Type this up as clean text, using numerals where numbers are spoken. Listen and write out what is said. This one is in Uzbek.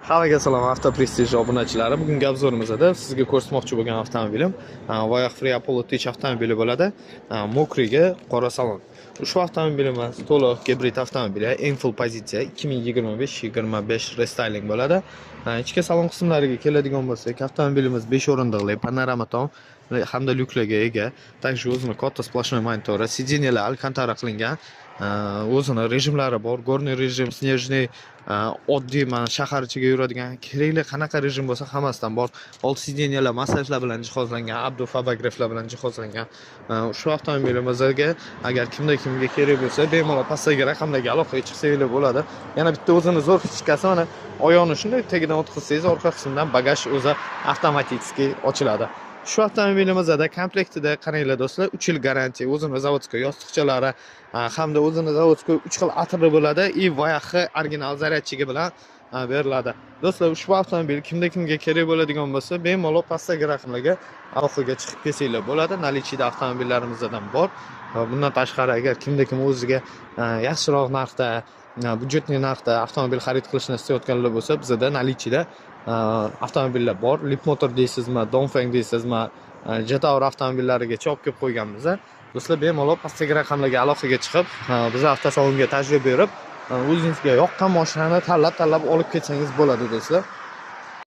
Hammaga salom, Avto Prestige obunachilari. Bugungi obzorimizda sizga ko'rsatmoqchi bo'lgan avtomobilim Voyage Free Apollo Tech avtomobili bo'ladi. Mokriga qora salon. Ushbu avtomobilimiz to'liq gibrid avtomobil, eng full pozitsiya 2025 restyling bo'ladi. Ichki salon qismlariga keladigan bo'lsak, avtomobilimiz 5 o'rindiqli, panorama tom hamda lyuklarga ega. Также o'zini katta splashnoy monitori, sideniyalar alkantara qilingan. O'zini rejimlari bor, горный rejim, снежный, oddiy mana shahar ichiga yuradigan kerakli qanaqa rejim bo'lsa hammasidan bor. Old sideniyalar massajlar bilan jihozlangan, abdu fabograflar bilan jihozlangan. Shu avtomobilimizga agar kimga kerak bo'lsa, bemalol pastdagi raqamdagi aloqaga chiqsangiz bo'ladi. Yana bitta o'zini zo'r fichkasi, mana oyoqni shunday tagidan o'tkazsangiz, orqa qismdan bagaj o'zi avtomatik ochiladi. Shu avtomobilimizda komplektida qaranglar do'stlar, 3 yil garantiya, o'zini zavodskiy yostiqchalari hamda o'zini zavodskiy 3 xil atri bo'ladi. И Voyage original zaryadchigi bilan beriladi. Do'stlar, ushbu avtomobil kimga kerak bo'ladigan bo'lsa, bemalol pastdagi raqamlarga aloqaga chiqib kelsanglar bo'ladi. Nalichida avtomobillarimizdan bor. Bundan tashqari agar kim o'ziga yaxshiroq narxda, byudjetli narxda avtomobil xarid qilishni istayotganlar bo'lsa, bizda nalichida avtomobillar bor. Leapmotor deysizmi, Dongfeng deysizmi, Jetour avtomobillariga chop kelib qo'yganmiz. Do'stlar, bemalol pastdagi raqamlarga aloqaga chiqib, biz avtosalonga tajriba berib, o'zingizga yoqqan mashinani tanlab olib ketsangiz bo'ladi do'stlar.